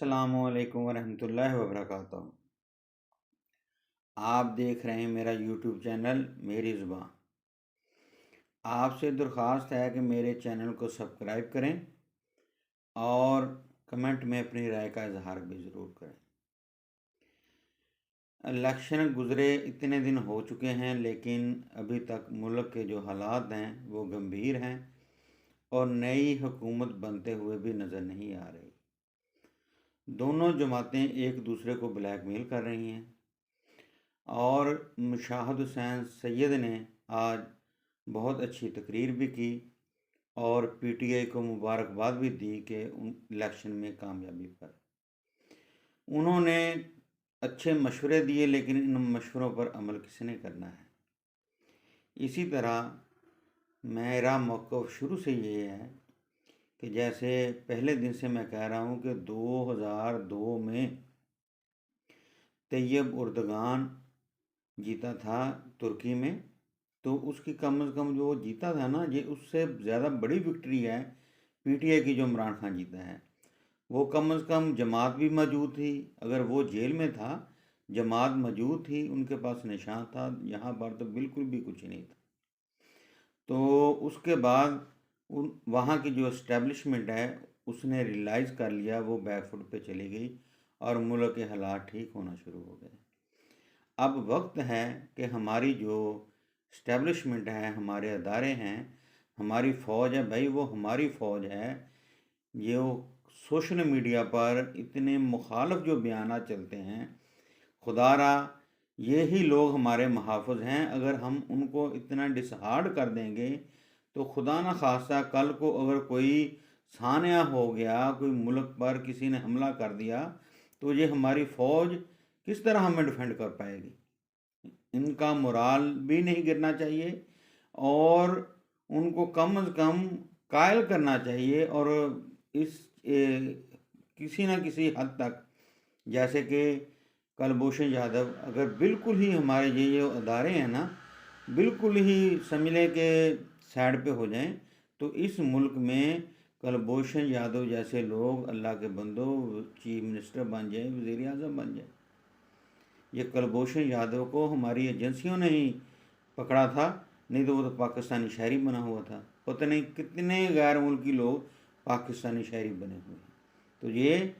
अस्सलामुअलैकुम वरहमतुल्लाहि वबरकातुहू। आप देख रहे हैं मेरा यूट्यूब चैनल मेरी ज़ुबान। आपसे दरख्वास्त है कि मेरे चैनल को सब्सक्राइब करें और कमेंट में अपनी राय का इजहार भी ज़रूर करें। इलेक्शन गुज़रे इतने दिन हो चुके हैं, लेकिन अभी तक मुल्क के जो हालात हैं वो गंभीर हैं और नई हुकूमत बनते हुए भी नज़र नहीं आ रही। दोनों जमातें एक दूसरे को ब्लैकमेल कर रही हैं और मुशाहिद हुसैन सैयद ने आज बहुत अच्छी तकरीर भी की और पीटीआई को मुबारकबाद भी दी कि उन इलेक्शन में कामयाबी पर। उन्होंने अच्छे मशवरे दिए, लेकिन इन मशवरों पर अमल किसने करना है। इसी तरह मेरा मौक़िफ़ शुरू से ये है कि जैसे पहले दिन से मैं कह रहा हूँ कि 2002 में तैयब उर्दगान जीता था तुर्की में, तो उसकी कम से कम जो जीता था ना, ये उससे ज़्यादा बड़ी विक्ट्री है पीटीआई की जो इमरान खान जीता है। वो कम से कम जमात भी मौजूद थी, अगर वो जेल में था जमात मौजूद थी, उनके पास निशान था। यहाँ पर तो बिल्कुल भी कुछ नहीं था। तो उसके बाद उन वहाँ की जो इस्टेब्लिशमेंट है उसने रियलाइज़ कर लिया, वो बैकफुट पे चली गई और मुल्क के हालात ठीक होना शुरू हो गए। अब वक्त है कि हमारी जो इस्टेब्लिशमेंट है, हमारे अदारे हैं, हमारी फ़ौज है, भाई वो हमारी फ़ौज है। ये वो सोशल मीडिया पर इतने मुखालफ जो बयानात चलते हैं, खुदारा ये ही लोग हमारे मुहाफ़िज़ हैं। अगर हम उनको इतना डिसहार्ड कर देंगे तो खुदा न खास्ता कल को अगर कोई सान्या हो गया, कोई मुल्क पर किसी ने हमला कर दिया, तो ये हमारी फ़ौज किस तरह हमें डिफेंड कर पाएगी। इनका मोराल भी नहीं गिरना चाहिए और उनको कम से कम कायल करना चाहिए। और इस किसी न किसी हद तक, जैसे कि कुलभूषण जाधव अगर बिल्कुल ही हमारे ये जो अदारे हैं ना, बिल्कुल ही समझ लें कि साइड पे हो जाएं, तो इस मुल्क में कुलभूषण यादव जैसे लोग अल्लाह के बंदो चीफ मिनिस्टर बन जाए, वज़ीर आज़म बन जाए। ये कुलभूषण यादव को हमारी एजेंसियों ने ही पकड़ा था, नहीं तो वो तो पाकिस्तानी शहरी बना हुआ था। पता नहीं कितने गैर मुल्की लोग पाकिस्तानी शहरी बने हुए हैं। तो ये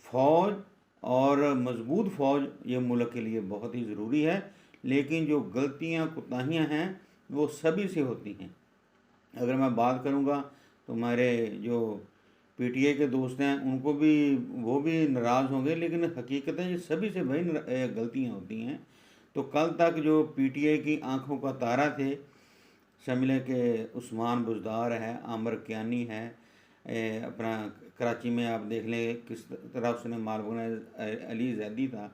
फ़ौज और मजबूत फ़ौज ये मुल्क के लिए बहुत ही ज़रूरी है, लेकिन जो गलतियाँ कोताहियाँ हैं वो सभी से होती हैं। अगर मैं बात करूँगा तो हमारे जो पीटीआई के दोस्त हैं उनको भी, वो भी नाराज़ होंगे, लेकिन हकीकत है ये सभी से भाई गलतियाँ होती हैं। तो कल तक जो पीटीआई की आंखों का तारा थे, शमिल के उस्मान बुज़दार है, आमिर कियानी है, अपना कराची में आप देख लें किस तरह उसने मालबुना अली जैदी था।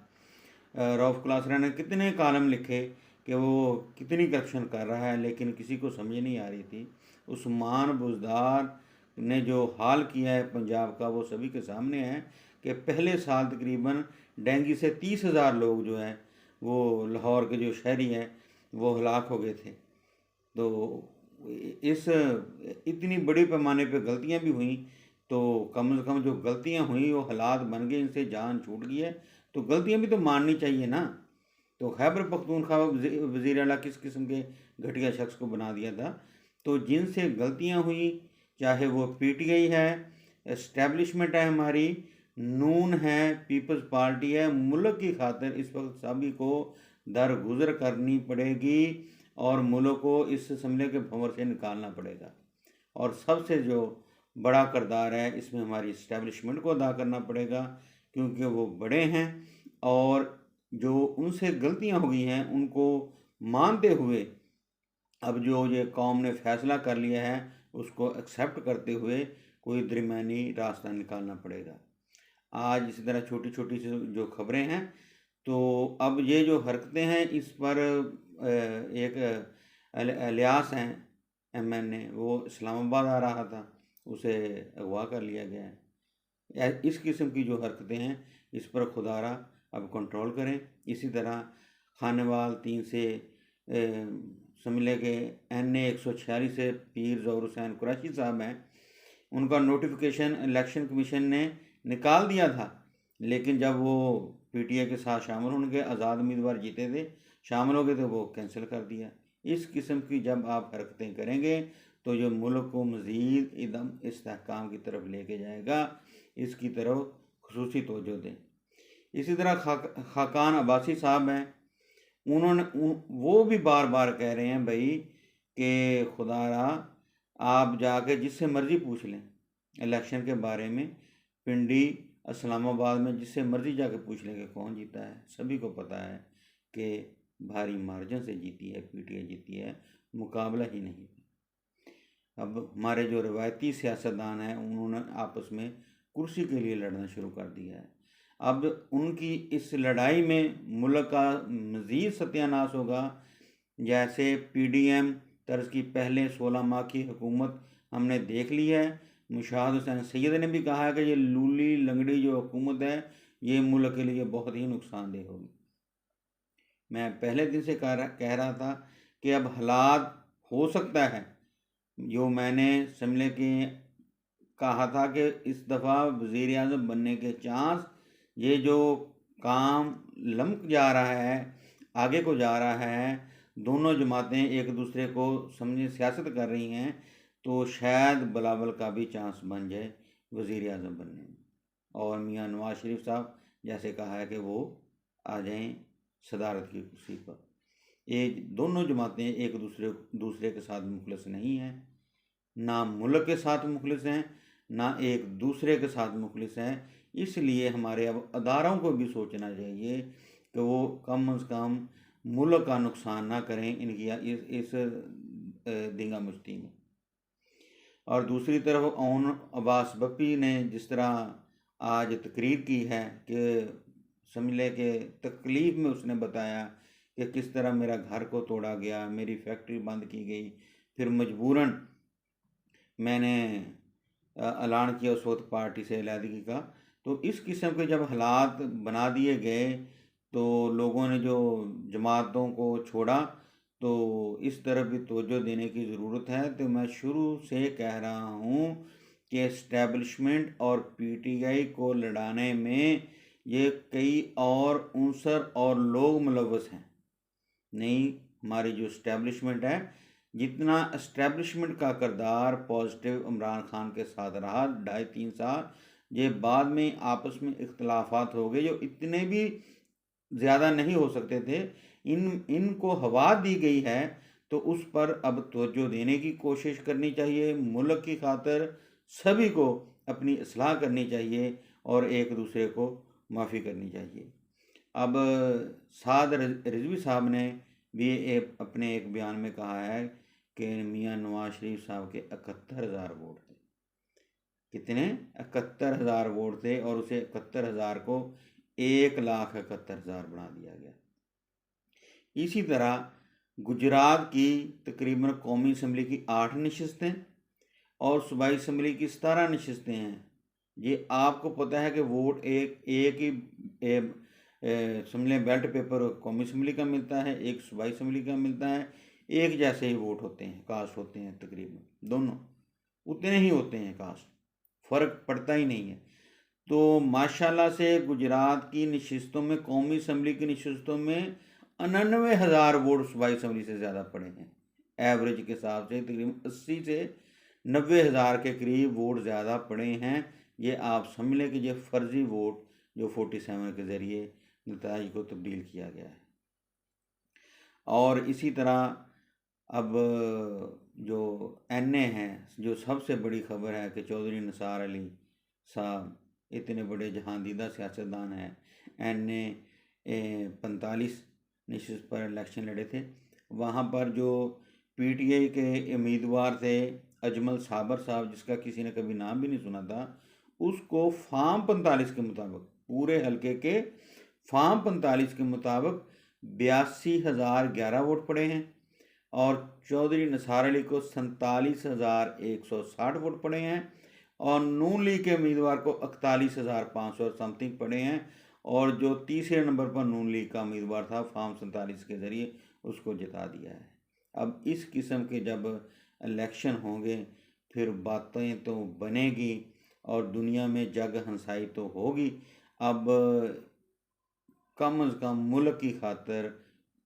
रऊफ़ क्लासरा ने कितने कालम लिखे कि वो कितनी करप्शन कर रहा है, लेकिन किसी को समझ नहीं आ रही थी। उस्मान बुज़दार ने जो हाल किया है पंजाब का वो सभी के सामने है कि पहले साल तकरीबन डेंगू से 30,000 लोग जो हैं वो लाहौर के जो शहरी हैं वो हलाक हो गए थे। तो इस इतनी बड़ी पैमाने पे गलतियां भी हुई, तो कम से कम जो गलतियां हुई वो हालात बन गए, इनसे जान छूट गई है, तो गलतियां भी तो माननी चाहिए ना। तो खैबर पख्तूनख्वा वज़ीर आला किस किस्म के घटिया शख्स को बना दिया था। तो जिनसे गलतियां हुई, चाहे वो पीटीआई है, इस्टेब्लिशमेंट है हमारी, नून है, पीपल्स पार्टी है, मुल्क की खातिर इस वक्त सभी को दरगुजर करनी पड़ेगी और मुल्क को इस समझे के भंवर से निकालना पड़ेगा। और सबसे जो बड़ा किरदार है इसमें हमारी इस्टेब्लिशमेंट को अदा करना पड़ेगा, क्योंकि वो बड़े हैं और जो उनसे गलतियां हो गई हैं उनको मानते हुए अब जो ये कौम ने फैसला कर लिया है उसको एक्सेप्ट करते हुए कोई दरमियानी रास्ता निकालना पड़ेगा। आज इसी तरह छोटी छोटी सी जो खबरें हैं, तो अब ये जो हरकतें हैं इस पर एक इलियास हैं एमएनए, वो इस्लामाबाद आ रहा था, उसे अगवा कर लिया गया है। इस किस्म की जो हरकतें हैं इस पर खुदारा अब कंट्रोल करें। इसी तरह खानेवाल 3 से समझ लें कि NA 146 से पीर ज़ौहर हुसैन कुरैशी साहब हैं, उनका नोटिफिकेशन इलेक्शन कमीशन ने निकाल दिया था लेकिन जब वो पीटीआई के साथ शामिल होंगे, आज़ाद उम्मीदवार जीते थे, शामिल हो गए थे, वो कैंसिल कर दिया। इस किस्म की जब आप हरकतें करेंगे तो जो मुल्क को मज़ीद एकदम इस्तेहकाम की तरफ लेके जाएगा, इसकी तरफ खुसूसी तवज्जो दें। इसी तरह खाकान अब्बासी साहब हैं, वो भी बार बार कह रहे हैं भाई कि खुदारा आप जाके जिससे मर्ज़ी पूछ लें इलेक्शन के बारे में, पिंडी इस्लामाबाद में जिससे मर्ज़ी जाके पूछ लें कि कौन जीता है। सभी को पता है कि भारी मार्जिन से जीती है, पीटीआई जीती है, मुकाबला ही नहीं। अब हमारे जो रवायती सियासतदान हैं उन्होंने आपस में कुर्सी के लिए लड़ना शुरू कर दिया है। अब उनकी इस लड़ाई में मुल्क का मज़ीद सत्यानाश होगा। जैसे पीडीएम तर्ज की पहले 16 माह की हुकूमत हमने देख ली है। मुशाहिद हुसैन सैयद ने भी कहा है कि ये लूली लंगड़ी जो हुकूमत है ये मुल्क के लिए बहुत ही नुकसानदेह होगी। मैं पहले दिन से कह रहा था कि अब हालात हो सकता है जो मैंने समझे कि कहा था कि इस दफ़ा वज़ीर आज़म बनने के चांस, ये जो काम लम्क जा रहा है, आगे को जा रहा है, दोनों जमातें एक दूसरे को समझे सियासत कर रही हैं, तो शायद बिलावल का भी चांस बन जाए वज़ीर आज़म बनने में। और मियाँ नवाज शरीफ साहब जैसे कहा है कि वो आ जाएं सदारत की कुर्सी पर। एक दोनों जमातें एक दूसरे के साथ मुखलिस नहीं हैं, ना मुल्क के साथ मुखलिस हैं, ना एक दूसरे के साथ मुखलिस हैं। इसलिए हमारे अब अदारों को भी सोचना चाहिए कि वो कम अज़ कम मुल्क का नुकसान ना करें इनकी इस दंगा मुश्ती में। और दूसरी तरफ ओन अब्बास बप्पी ने जिस तरह आज तकरीर की है कि समझ लें कि तकलीफ़ में उसने बताया कि किस तरह मेरा घर को तोड़ा गया, मेरी फैक्ट्री बंद की गई, फिर मजबूरन मैंने ऐलान किया उस वक्त पार्टी से अलहदगी का। तो इस किस्म के जब हालात बना दिए गए तो लोगों ने जो जमातों को छोड़ा, तो इस तरफ भी तवज्जो देने की ज़रूरत है। तो मैं शुरू से कह रहा हूँ कि इस्टेब्लिशमेंट और पीटीआई को लड़ाने में ये कई और उनसर और लोग मुलव्वस हैं। नहीं, हमारी जो इस्टेब्लिशमेंट है, जितना इस्टेब्लिशमेंट का किरदार पॉजिटिव इमरान खान के साथ रहा 2.5-3 साल, ये बाद में आपस में इख्तलाफात हो गए जो इतने भी ज़्यादा नहीं हो सकते थे। इनको हवा दी गई है तो उस पर अब तवज्जो देने की कोशिश करनी चाहिए। मुल्क की खातिर सभी को अपनी इस्लाह करनी चाहिए और एक दूसरे को माफ़ी करनी चाहिए। अब साद रिजवी साहब ने भी अपने एक बयान में कहा है कि मियाँ नवाज शरीफ साहब के 71,000 वोट थे। कितने? 71,000 वोट थे और उसे 71,000 को 1,71,000 बना दिया गया। इसी तरह गुजरात की तकरीबन कौमी असम्बली की 8 नशिस्तें और सूबाई असम्बली की 17 नशिस्तें हैं। ये आपको पता है कि वोट एक ही समझ लें बेल्ट पेपर कौमी असम्बली का मिलता है, एक सूबाई असम्बली का मिलता है। एक जैसे ही वोट होते हैं, कास्ट होते हैं, तकरीबन दोनों उतने ही होते हैं, कास्ट फ़र्क पड़ता ही नहीं है। तो माशाल्लाह से गुजरात की नशिस्तों में, कौमी असम्बली की नशिस्तों में 99,000 वोट सूबाई असम्बली से ज़्यादा पड़े हैं। एवरेज के हिसाब से तकरीबन 80 से 90,000 के करीब वोट ज़्यादा पड़े हैं। ये आप समझ लें कि ये फर्जी वोट जो 47 के ज़रिए नताइज को तब्दील किया गया है। और इसी तरह अब जो एनए हैं, जो सबसे बड़ी खबर है कि चौधरी निसार अली साहब इतने बड़े जहांदीदा सियासतदान हैं, एनए 45 नशिस्त पर इलेक्शन लड़े थे। वहाँ पर जो पीटीआई के उम्मीदवार थे अजमल साबर साहब, जिसका किसी ने कभी नाम भी नहीं सुना था, उसको फार्म 45 के मुताबिक, पूरे हलके के फार्म 45 के मुताबिक 82,011 वोट पड़े हैं और चौधरी निसार अली को 47,160 वोट पड़े हैं और नून लीग के उम्मीदवार को 41,500 समथिंग पड़े हैं। और जो तीसरे नंबर पर नून लीग का उम्मीदवार था फार्म 47 के ज़रिए उसको जिता दिया है। अब इस किस्म के जब इलेक्शन होंगे फिर बातें तो बनेगी और दुनिया में जग हंसाई तो होगी। अब कम अज़ कम मुल्क की खातिर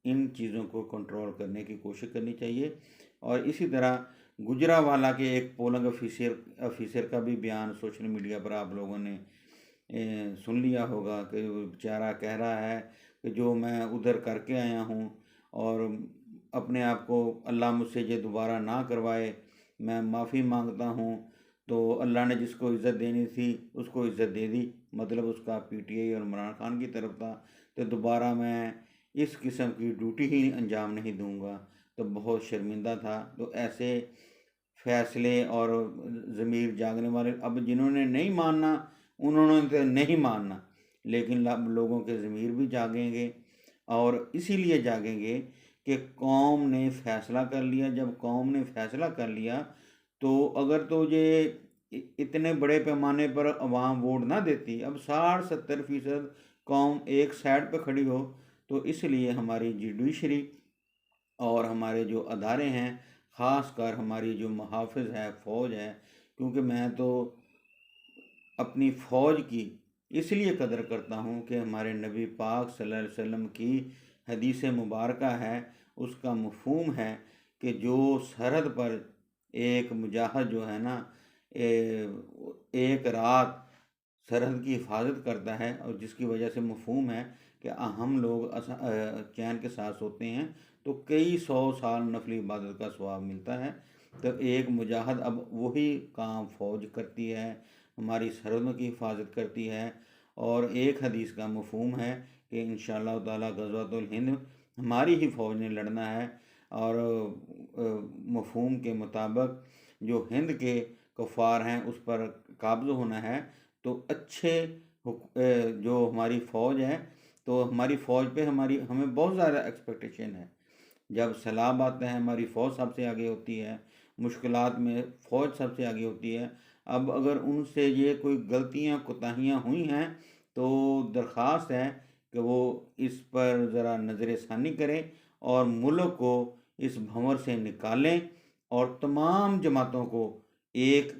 इन चीज़ों को कंट्रोल करने की कोशिश करनी चाहिए। और इसी तरह गुजरांवाला के एक पोलिंग ऑफिसर का भी बयान सोशल मीडिया पर आप लोगों ने सुन लिया होगा कि वो बेचारा कह रहा है कि जो मैं उधर करके आया हूँ और अपने आप को अल्लाह मुझसे ये दोबारा ना करवाए, मैं माफ़ी मांगता हूँ। तो अल्लाह ने जिसको इज़्ज़त देनी थी उसको इज़्ज़त दे दी, मतलब उसका पीटीआई और इमरान खान की तरफ था। तो दोबारा मैं इस किस्म की ड्यूटी ही अंजाम नहीं दूंगा। तो बहुत शर्मिंदा था। तो ऐसे फैसले और ज़मीर जागने वाले, अब जिन्होंने नहीं मानना उन्होंने तो नहीं मानना, लेकिन अब लोगों के ज़मीर भी जागेंगे। और इसीलिए जागेंगे कि कौम ने फ़ैसला कर लिया। जब कौम ने फ़ैसला कर लिया तो अगर तो ये इतने बड़े पैमाने पर अवाम वोट ना देती, अब 60-70% कौम एक साइड पे खड़ी हो। तो इसलिए हमारी जुडिशरी और हमारे जो अदारे हैं, ख़ासकर हमारी जो मुहाफ़िज़ है, फ़ौज है, क्योंकि मैं तो अपनी फ़ौज की इसलिए कदर करता हूँ कि हमारे नबी पाक सल्लल्लाहु अलैहि वसल्लम की हदीस मुबारका है, उसका मफ़हूम है कि जो सरहद पर एक मुजाहिद जो है ना, एक रात सरहद की हिफाजत करता है और जिसकी वजह से मफ़हूम है कि हम लोग चैन के साथ सोते हैं तो कई 100 साल नफली इबादत का सवाब मिलता है। तो एक मुजाहिद अब वही काम फ़ौज करती है, हमारी सरहदों की हिफाजत करती है। और एक हदीस का मफ़हूम है कि इंशाअल्लाह ताला ग़ज़वातुल हिंद हमारी ही फ़ौज ने लड़ना है। और मफ़हूम के मुताबिक जो हिंद के कुफ़ार हैं उस पर काबज़ होना है। तो अच्छे जो हमारी फ़ौज है, तो हमारी फ़ौज पे हमें बहुत ज़्यादा एक्सपेक्टेशन है। जब सैलाब आते हैं हमारी फ़ौज सबसे आगे होती है, मुश्किलात में फ़ौज सबसे आगे होती है। अब अगर उनसे ये कोई गलतियाँ कोताहियाँ हुई हैं तो दरख्वास्त है कि वो इस पर ज़रा नज़र-ए-षानी करें और मुल्क को इस भंवर से निकालें और तमाम जमातों को एक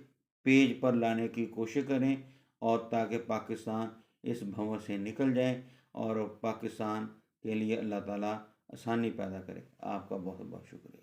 पेज पर लाने की कोशिश करें, और ताकि पाकिस्तान इस भंवर से निकल जाए और पाकिस्तान के लिए अल्लाह ताला आसानी पैदा करे। आपका बहुत बहुत शुक्रिया।